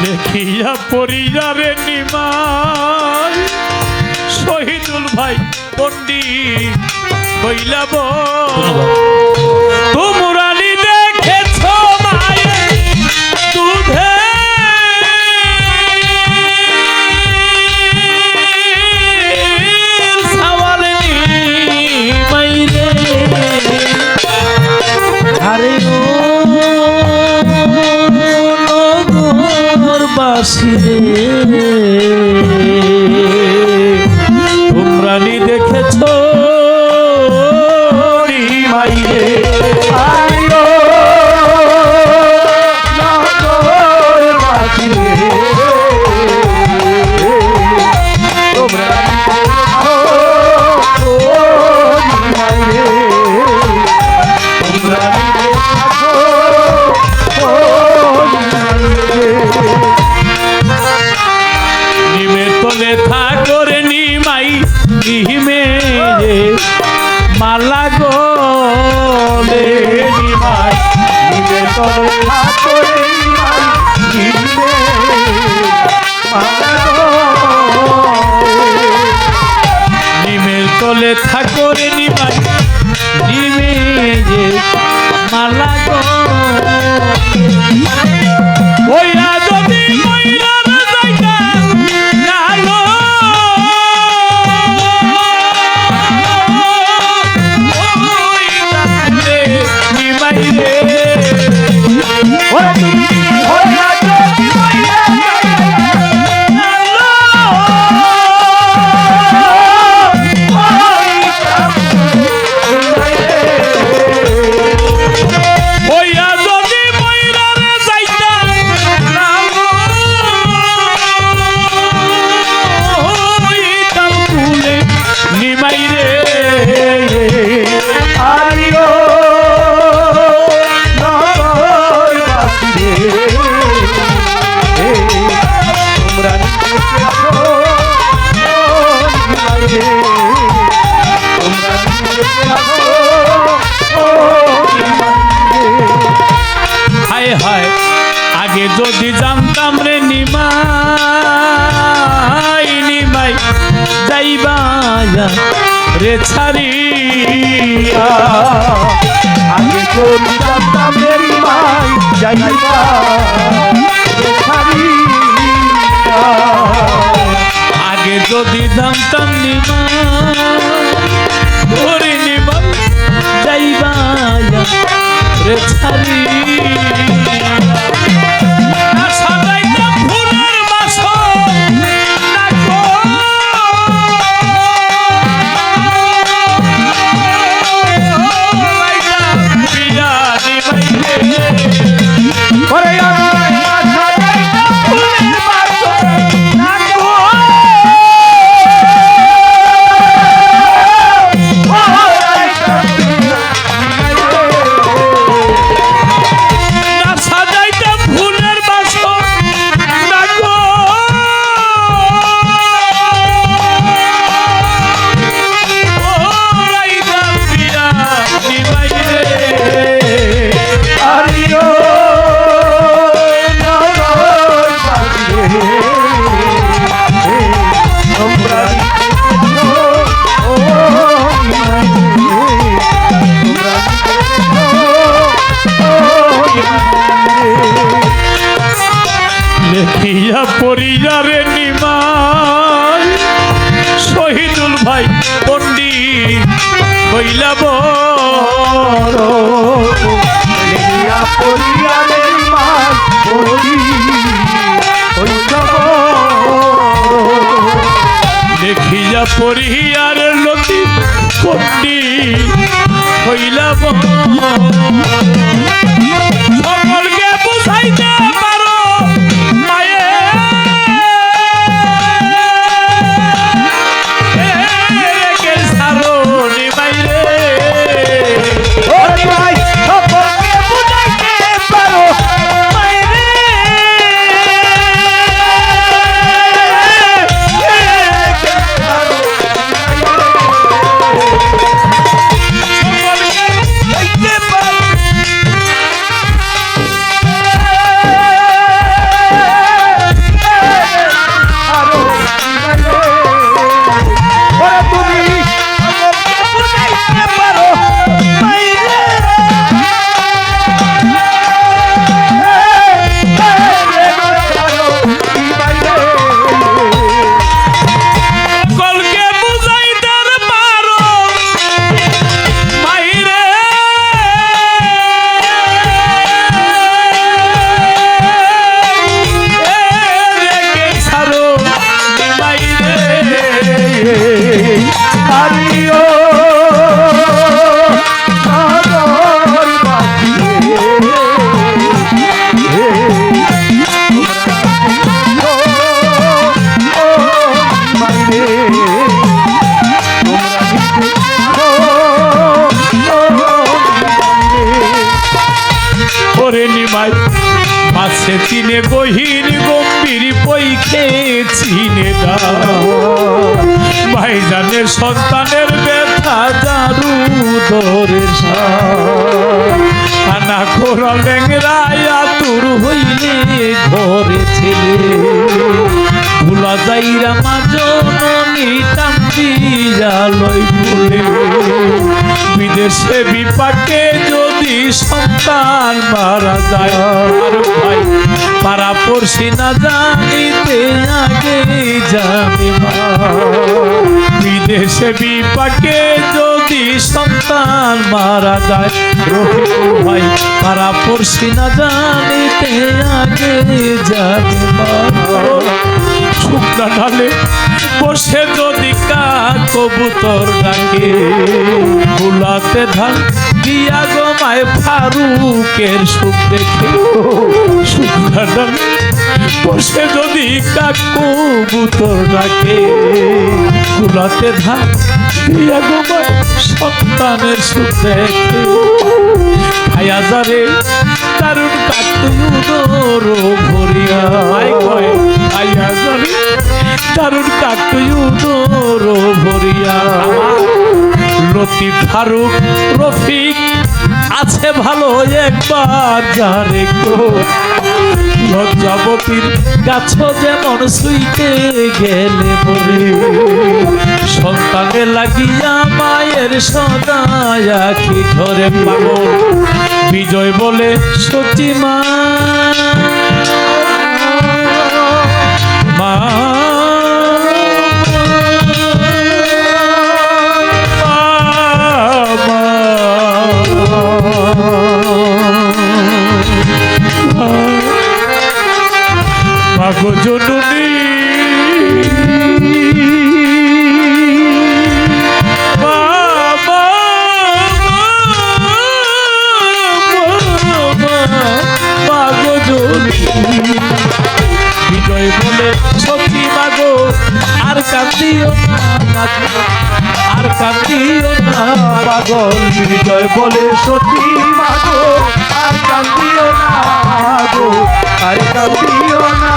লেখিয়া পরিয়ারে নিমাই শহীদুল ভাই পণ্ডিত বইলাব তোমরানি দেখেছ মায়ের দুধে সাওয়াল নিমাই রে আরে তোমরা নি দেখেছ মাইরে ঠাকুরে নিমাই নিমে মালা গো নিমাই নিমে তলে ঠাকুরে নিমাই নিমে মালা গো নিমের তলে ঠাকুরে নিমাই নিমে মালা গো ওইরা যদি আগে যদি জানতাম রে নিমাই নিমাই যাইবা রে ছাড়িয়া আগে যদি জানতাম রে নিমাই যাইবা রে ছাড়িয়া আগে যদি জানতাম নিমাই নিমাই যাইবা রে ছাড়িয়া লেখিয়া পরিয়ারে নিমাই শহীদুল ভাই পণ্ডিত বইলাব লেখিয়া পরিয়ারে নিমাই লেখিয়া পরিয়ারে লতি পণ্ডিত বইলাব সকলকে বুঝাইতে পারো পাশে চিনে গহীন গম্ভীর পৈখে চিনে দা ভাইজানের সন্তানের ব্যথা জারু ধরে কানা খোরা ল্যাংরায় আতুর হইলে ঘরে ছেলে ভুলা যাইরা মাজননি টান্দিয়া লই ফুলে বিদেশে বিপাকে যদি সন্তান মারা যায় আর ভাই পাড়া পড়শি না জানিতে আগে যাবে মা বিদেশে বিপাকে যদি সন্তান মারা যায় রফিকুল ভাই পাড়া পড়শি না জানিতে আগে যাবে মা শুকনা ঢালে বসে যদি কবুতর ডাকে ফুলাতে ধান দিয়া গমায় ফারুকের সুখ দেখে শুকনা ঢালে বসে যদি কবুতর ডাকে ফুলাতে ধান দিয়া গমায় সন্তানের সুখ দেখে খায়া যারে দারুণ কাকুর ভরিয়া খায়া যারে দারুণ কাকুর ভরিয়া লতিফ ফারুক রফিক আছে ভালো একবার যারে লজ্জাবতীর গাছ যেমন সুইতে গেলে মরে সন্তানে লাগিয়া মায়ের সদায় আখি ঝরে পাগল বিজয় বলে সত্যি মা মা মাগো জননী মাগো জননী বিজয় বলে সত্যি মাগো আর কান্দিও না আর কান্দিও না পাগল বিজয় বলে সত্যি মাগো আর কান্দিও না মাগো আর কান্দিও না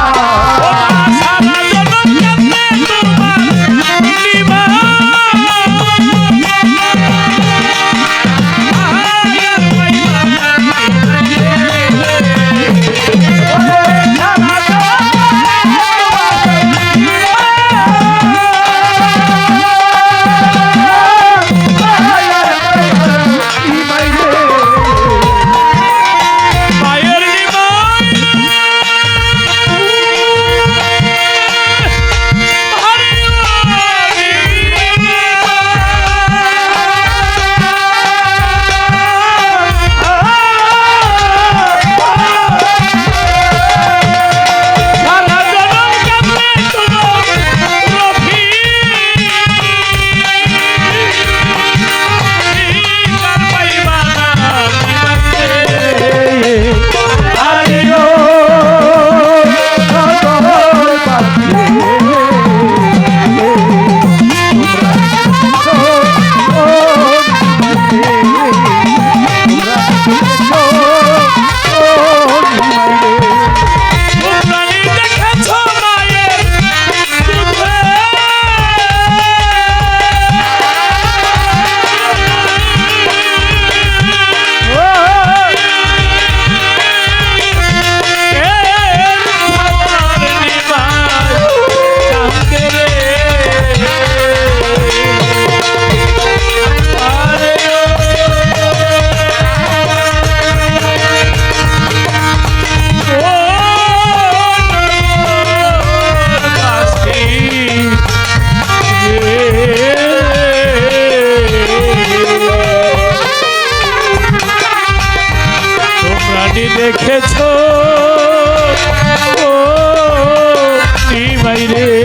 দেখেছো ও বাইরে